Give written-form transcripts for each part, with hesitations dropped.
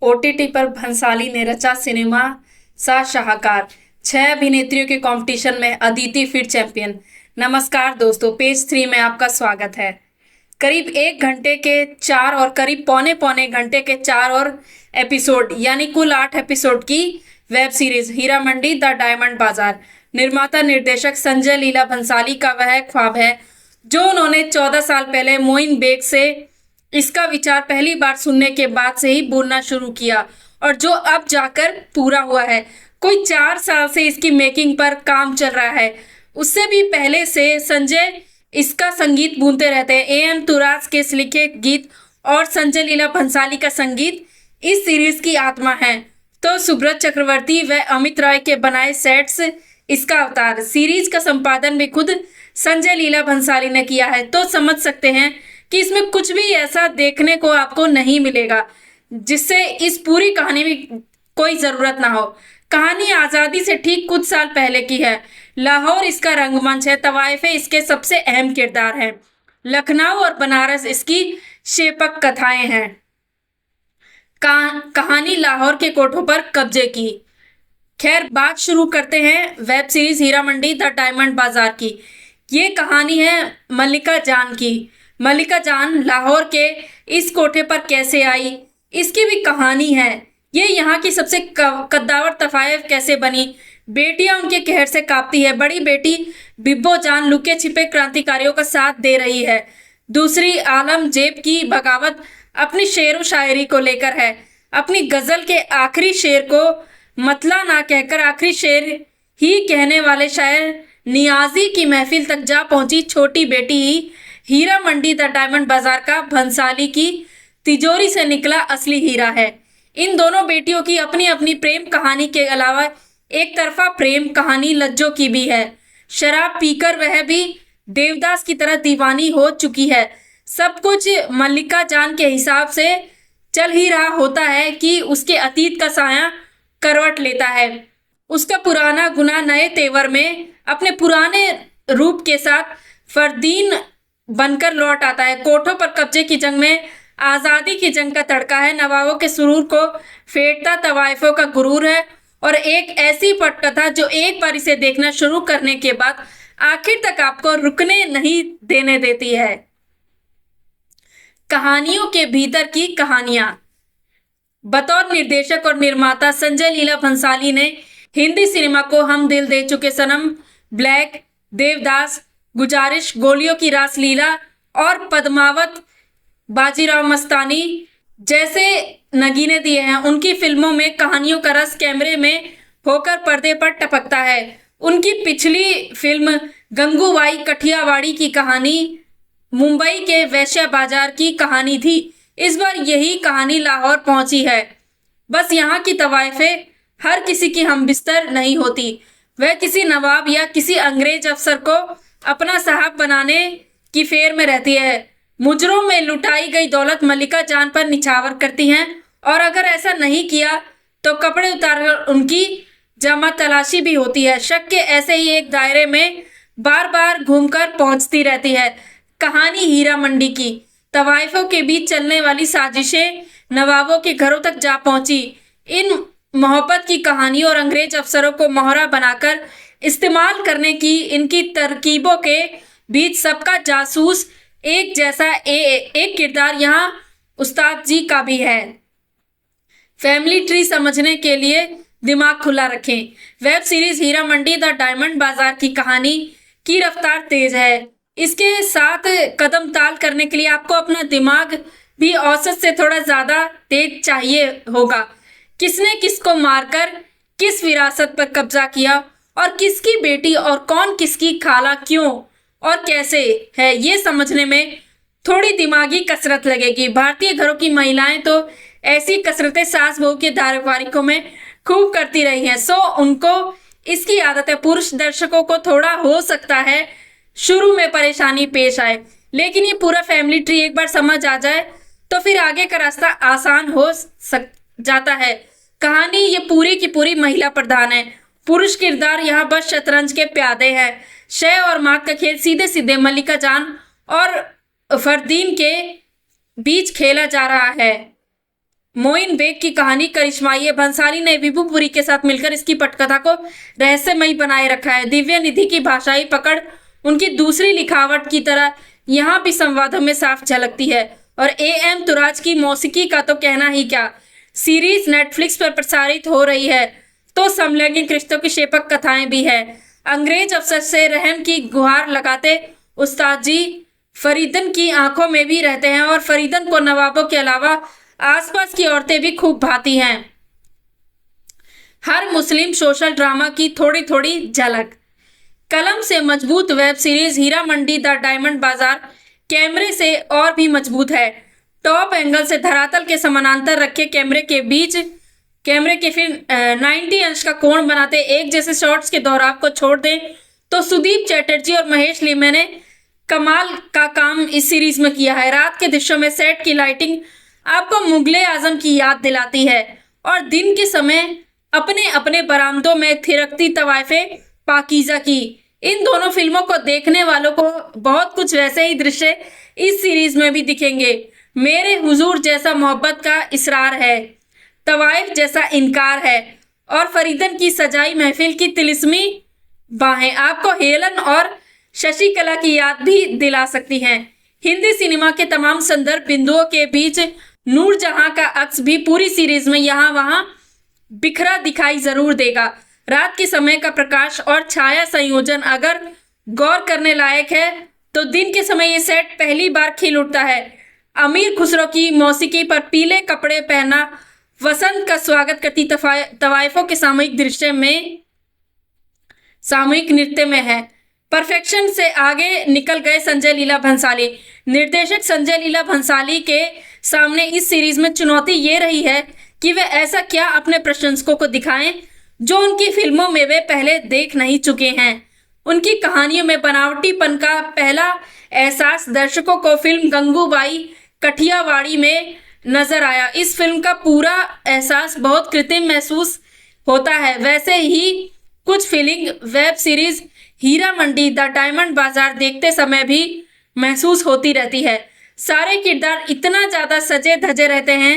OTT पर भंसाली ने रचा सिनेमा सा शाहकार। 6 अभिनेत्रियों के कंपटीशन में अदिति फिर चैंपियन। नमस्कार दोस्तों, पेज 3 में आपका स्वागत है। करीब 1 घंटे के 4 और करीब पौने पौने घंटे के 4 और एपिसोड यानी कुल 8 एपिसोड की web series Heeramandi The Diamond Bazaar निर्माता निर्देशक संजय लीला भंसाली का वह ख्वाब है जो उन्होंने 14 साल पहले मोइन बेग से इसका विचार पहली बार सुनने के बाद से ही बोलना शुरू किया और जो अब जाकर पूरा हुआ है। कोई 4 साल से इसकी मेकिंग पर काम चल रहा है। उससे भी पहले से संजय इसका संगीत बुनते रहते हैं। एएम तुराज के लिखे गीत और संजय लीला भंसाली का संगीत इस सीरीज की आत्मा है। तो सुब्रत चक्रवर्ती व अमित राय के बनाए सेट्स इसका अवतार। सीरीज का संपादन भी खुद संजय लीला भंसाली ने किया है, तो समझ सकते हैं कि इसमें कुछ भी ऐसा देखने को आपको नहीं मिलेगा जिससे इस पूरी कहानी में कोई जरूरत ना हो। कहानी आजादी से ठीक कुछ साल पहले की है। लाहौर इसका रंगमंच है, तवाइफे इसके सबसे अहम किरदार हैं, लखनऊ और बनारस इसकी शेपक कथाएं हैं। कहानी लाहौर के कोठों पर कब्जे की। खैर, बात शुरू करते हैं web series Heeramandi The Diamond Bazaar की। ये कहानी है मल्लिका जान की। मल्लिका जान लाहौर के इस कोठे पर कैसे आई, इसकी भी कहानी है। ये यहाँ की सबसे कद्दावर तफायफ कैसे बनी, बेटियां उनके कहर से कांपती है। बड़ी बेटी बिब्बो जान लुके छिपे क्रांतिकारियों का साथ दे रही है। दूसरी आलम जेब की बगावत अपनी शेर व शायरी को लेकर है। अपनी गजल के आखिरी शेर को मतला ना कहकर आखिरी शेर ही कहने वाले शायर नियाजी की महफिल तक जा पहुंची छोटी बेटी ही हीरा मंडी द डायमंड बाजार का भंसाली की तिजोरी से निकला असली हीरा है। इन दोनों बेटियों की अपनी अपनी प्रेम कहानी के अलावा एक तरफा प्रेम कहानी लज्जों की भी है। शराब पीकर वह भी देवदास की तरह दीवानी हो चुकी है। सब कुछ मल्लिका जान के हिसाब से चल ही रहा होता है कि उसके अतीत का साया करवट लेता है। उसका पुराना गुनाह नए तेवर में अपने पुराने रूप के साथ फरदीन बनकर लौट आता है। कोठों पर कब्जे की जंग में आजादी की जंग का तड़का है। नवाबों के सुरूर को फेंटता तवाइफों का गुरूर है और एक ऐसी पटकथा जो एक बार इसे देखना शुरू करने के बाद आखिर तक आपको रुकने नहीं देने देती है। कहानियों के भीतर की कहानियां। बतौर निर्देशक और निर्माता संजय लीला भंसाली ने हिंदी सिनेमा को हम दिल दे चुके सनम, ब्लैक, देवदास, गुजारिश, गोलियों की रासलीला और पद्मावत, बाजीराव मस्तानी जैसे नगीने दिए हैं। उनकी फिल्मों में कहानियों का रस कैमरे में होकर पर्दे पर टपकता है। उनकी पिछली फिल्म गंगूबाई कठियावाड़ी की कहानी मुंबई के वैश्य बाजार की कहानी थी। इस बार यही कहानी लाहौर पहुंची है। बस यहाँ की तवाइफे हर किसी की हमबिस्तर नहीं होती। वह किसी नवाब या किसी अंग्रेज अफसर को अपना साहब बनाने की फेर में रहती है। मुजरों में लुटाई गई दौलत मल्लिका जान पर निछावर करती हैं और अगर ऐसा नहीं किया तो कपड़े उतारकर उनकी जमा तलाशी भी होती है। शक के ऐसे ही एक दायरे में बार बार घूमकर पहुंचती रहती है कहानी हीरा मंडी की। तवाइफों के बीच चलने वाली साजिशें नवाबों के घरों तक जा पहुंची। इन मोहब्बत की कहानियों और अंग्रेज अफसरों को मोहरा बनाकर इस्तेमाल करने की इनकी तरकीबों के बीच सबका जासूस एक जैसा एक किरदार यहाँ उस्ताद जी का भी है। फैमिली ट्री समझने के लिए दिमाग खुला रखें। Web series Heeramandi The Diamond Bazaar की कहानी की रफ्तार तेज है। इसके साथ कदम ताल करने के लिए आपको अपना दिमाग भी औसत से थोड़ा ज्यादा तेज चाहिए होगा। किसने किसको मारकर किस विरासत पर कब्जा किया और किसकी बेटी और कौन किसकी खाला क्यों और कैसे है, ये समझने में थोड़ी दिमागी कसरत लगेगी। भारतीय घरों की महिलाएं तो ऐसी कसरतें सास बहू के धारावाहिकों में खूब करती रही हैं, सो उनको इसकी आदत है। पुरुष दर्शकों को थोड़ा हो सकता है शुरू में परेशानी पेश आए, लेकिन ये पूरा फैमिली ट्री एक बार समझ आ जाए तो फिर आगे का रास्ता आसान हो जाता है। कहानी ये पूरी की पूरी महिला प्रधान है। पुरुष किरदार यहाँ बस शतरंज के प्यादे हैं। शय और मात का खेल सीधे सीधे मल्लिका जान और फरदीन के बीच खेला जा रहा है। मोइन बेग की कहानी करिश्माई है। भंसाली ने विभुपुरी के साथ मिलकर इसकी पटकथा को रहस्यमयी बनाए रखा है। दिव्या निधि की भाषाई पकड़ उनकी दूसरी लिखावट की तरह यहाँ भी संवादों में साफ झलकती है। और एम तुराज की मौसीकी का तो कहना ही क्या। सीरीज नेटफ्लिक्स पर प्रसारित हो रही है तो समलैंगिक रिश्तों की शेपक कथाएं भी है। अंग्रेज अफसर से रहम की गुहार लगाते उस्ताद जी फरीदन की आंखों में भी रहते हैं और फरीदन को नवाबों के अलावा आसपास की औरतें भी खूब भाती हैं। हर मुस्लिम सोशल ड्रामा की थोड़ी थोड़ी झलक। कलम से मजबूत web series Heeramandi The Diamond Bazaar कैमरे से और भी मजबूत है। टॉप एंगल से धरातल के समानांतर रखे कैमरे के फिर 90 अंश का कोण बनाते एक जैसे शॉट्स के दोहराव को छोड़ दें तो सुदीप चैटर्जी और महेश लीमे ने कमाल का काम इस सीरीज में किया है। रात के दृश्यों में सेट की लाइटिंग आपको मुगले आजम की याद दिलाती है और दिन के समय अपने अपने बरामदों में थिरकती तवायफे पाकीज़ा की। इन दोनों फिल्मों को देखने वालों को बहुत कुछ वैसे ही दृश्य इस सीरीज में भी दिखेंगे। मेरे हुजूर जैसा मोहब्बत का इसरार है, तवाइफ जैसा इनकार है और फरीदन की सजाई महफिल की तिलिस्मी बाहें आपको हेलन और शशिकला की याद भी दिला सकती हैं। हिंदी सिनेमा के तमाम संदर्भ बिंदुओं के बीच नूरजहां का अक्स भी पूरी सीरीज में यहाँ वहां बिखरा दिखाई जरूर देगा। रात के समय का प्रकाश और छाया संयोजन अगर गौर करने लायक है तो दिन के समय ये सेट पहली बार खिल उठता है। अमीर खुसरो की मौसीकी पर पीले कपड़े पहना वसंत का स्वागत करती तवाइफों के सामूहिक नृत्य में है। परफेक्शन से आगे निकल गए संजय लीला भंसाली। निर्देशक संजय लीला भंसाली के सामने इस सीरीज में चुनौती ये रही है कि वे ऐसा क्या अपने प्रशंसकों को दिखाएं जो उनकी फिल्मों में वे पहले देख नहीं चुके हैं। उनकी कहानियों में बनावटीपन का पहला एहसास दर्शकों को फिल्म गंगूबाई कठियावाड़ी में नजर आया। इस फिल्म का पूरा एहसास बहुत कृत्रिम महसूस होता है। वैसे ही कुछ feeling web series Heeramandi The Diamond Bazaar देखते समय भी महसूस होती रहती है। सारे किरदार इतना ज्यादा सजे धजे रहते हैं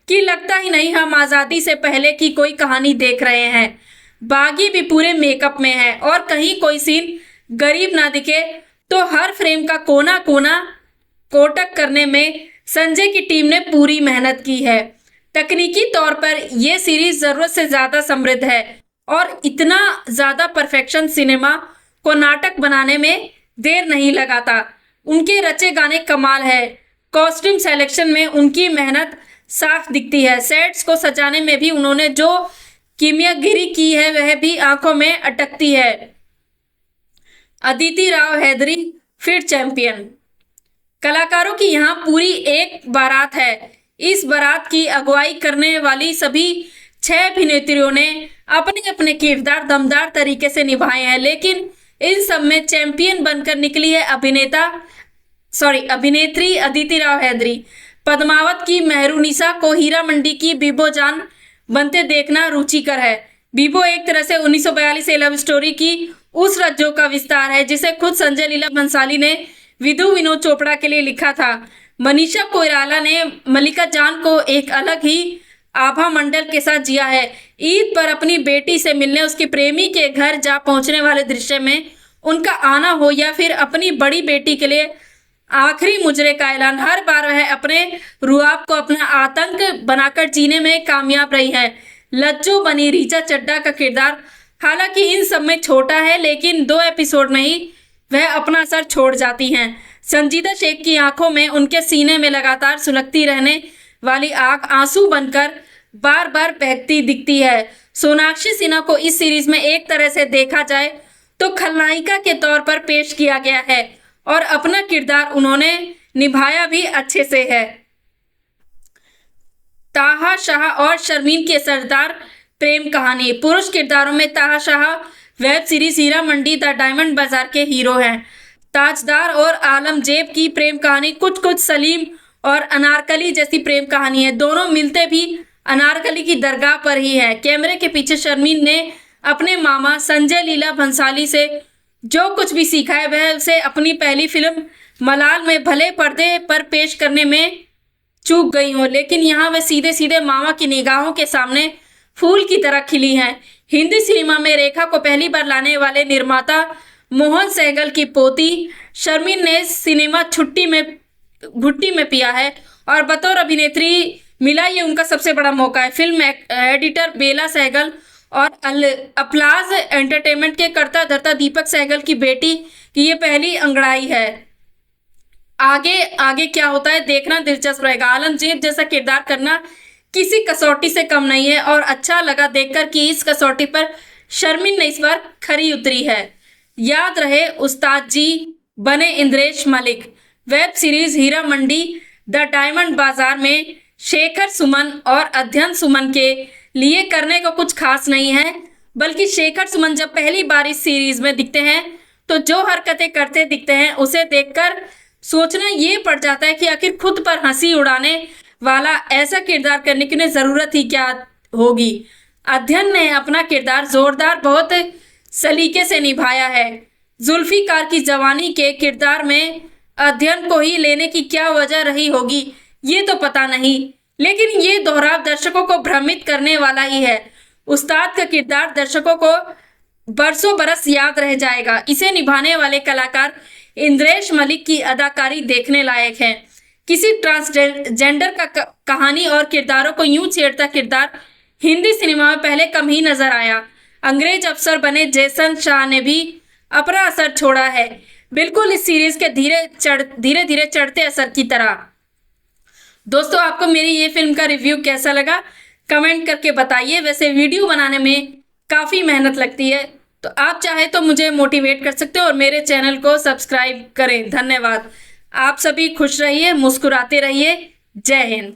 कि लगता ही नहीं हम आज़ादी से पहले की कोई कहानी देख रहे हैं। बागी भी पूरे मेकअप में है और कहीं कोई सीन गरीब ना दिखे तो हर फ्रेम का कोना कोना कोटक करने में संजय की टीम ने पूरी मेहनत की है। तकनीकी तौर पर यह सीरीज जरूरत से ज्यादा समृद्ध है और इतना ज्यादा परफेक्शन सिनेमा को नाटक बनाने में देर नहीं लगाता। उनके रचे गाने कमाल है। कॉस्ट्यूम सिलेक्शन में उनकी मेहनत साफ दिखती है। सेट्स को सजाने में भी उन्होंने जो कीमियागिरी की है वह भी आंखों में अटकती है। अदिति राव हैदरी फिर चैंपियन। कलाकारों की यहाँ पूरी एक बारात है। इस बारात की अगुवाई करने वाली सभी 6 अभिनेत्रियों ने अपने अपने किरदार दमदार तरीके से निभाए हैं, लेकिन इन सब में चैंपियन बनकर निकली है अभिनेत्री अदिति राव हैदरी। पद्मावत की मेहरुनिसा को हीरा मंडी की बीबो जान बनते देखना रुचिकर है। बीबो एक तरह से 1942 से लव स्टोरी की उस रज्जों का विस्तार है जिसे खुद संजय लीला भंसाली ने विधु विनोद चोपड़ा के लिए लिखा था। मनीषा कोइराला ने मल्लिका जान को एक अलग ही आभा मंडल के साथ जिया है। ईद पर अपनी बेटी से मिलने उसके प्रेमी के घर जा पहुंचने वाले दृश्य में उनका आना हो या फिर अपनी बड़ी बेटी के लिए आखिरी मुजरे का ऐलान, हर बार वह अपने रुआब को अपना आतंक बनाकर जीने में कामयाब रही है। लज्जो बनी रीचा चड्ढा का किरदार हालांकि इन सब में छोटा है, लेकिन 2 एपिसोड में ही वह अपना असर छोड़ जाती हैं। संजीदा शेख की आंखों में उनके सीने में लगातार सुलगती रहने वाली आग आंसू बनकर बार बार बहती दिखती है। सोनाक्षी सिन्हा को इस सीरीज में एक तरह से देखा जाए तो खलनायिका के तौर पर पेश किया गया है और अपना किरदार उन्होंने निभाया भी अच्छे से है। ताहा शाह और शर्मीन के सरदार प्रेम कहानी। पुरुष किरदारों में Taha Shah web series Heeramandi The Diamond Bazaar के हीरो हैं। ताजदार और आलमजेब की प्रेम कहानी कुछ सलीम और अनारकली जैसी प्रेम कहानी है। दोनों मिलते भी अनारकली की दरगाह पर ही है। कैमरे के पीछे शर्मीन ने अपने मामा संजय लीला भंसाली से जो कुछ भी सीखा है वह उसे अपनी पहली फिल्म मलाल में भले पर्दे पर पेश करने में चूक गई हों, लेकिन यहाँ वे सीधे सीधे मामा की निगाहों के सामने फूल की तरह खिली हैं। हिंदी सिनेमा में रेखा को पहली बार लाने वाले निर्माता मोहन सहगल की पोती शर्मिन ने सिनेमा घुट्टी में पिया है और बतौर अभिनेत्री मिला ये उनका सबसे बड़ा मौका है। फिल्म एडिटर बेला सहगल और अपलाज एंटरटेनमेंट के कर्ता धर्ता दीपक सहगल की बेटी की ये पहली अंगड़ाई है। आगे आगे क्या होता है देखना दिलचस्प रहेगा। आलमगीर जैसा किरदार करना किसी कसौटी से कम नहीं है और अच्छा लगा देखकर कि इस कसौटी पर शर्मिन ने इस बार खरी उतरी है। याद रहे उस्ताद जी बने Indresh Malik. Web series Heeramandi The Diamond Bazaar में शेखर सुमन और अध्ययन सुमन के लिए करने को कुछ खास नहीं है, बल्कि शेखर सुमन जब पहली बार इस सीरीज में दिखते हैं तो जो हरकतें करते दिखते हैं उसे देखकर सोचना ये पड़ जाता है कि आखिर खुद पर हंसी उड़ाने वाला ऐसा किरदार करने की उन्हें जरूरत ही क्या होगी। अध्ययन ने अपना किरदार जोरदार बहुत सलीके से निभाया है। जुल्फिकार की जवानी के किरदार में अध्ययन को ही लेने की क्या वजह रही होगी ये तो पता नहीं, लेकिन ये दोहराव दर्शकों को भ्रमित करने वाला ही है। उस्ताद का किरदार दर्शकों को बरसों बरस याद रह जाएगा। इसे निभाने वाले कलाकार इंद्रेश मलिक की अदाकारी देखने लायक है। किसी ट्रांसजेंडर का कहानी और किरदारों को यूं छेड़ता किरदार हिंदी सिनेमा में पहले कम ही नजर आया। अंग्रेज अफसर बने जैसन शाह ने भी अपना असर छोड़ा है, बिल्कुल इस सीरीज के धीरे धीरे चढ़ते असर की तरह। दोस्तों, आपको मेरी ये फिल्म का रिव्यू कैसा लगा कमेंट करके बताइए। वैसे वीडियो बनाने में काफ़ी मेहनत लगती है, तो आप चाहे तो मुझे मोटिवेट कर सकते हो और मेरे चैनल को सब्सक्राइब करें। धन्यवाद। आप सभी खुश रहिए, मुस्कुराते रहिए। जय हिंद।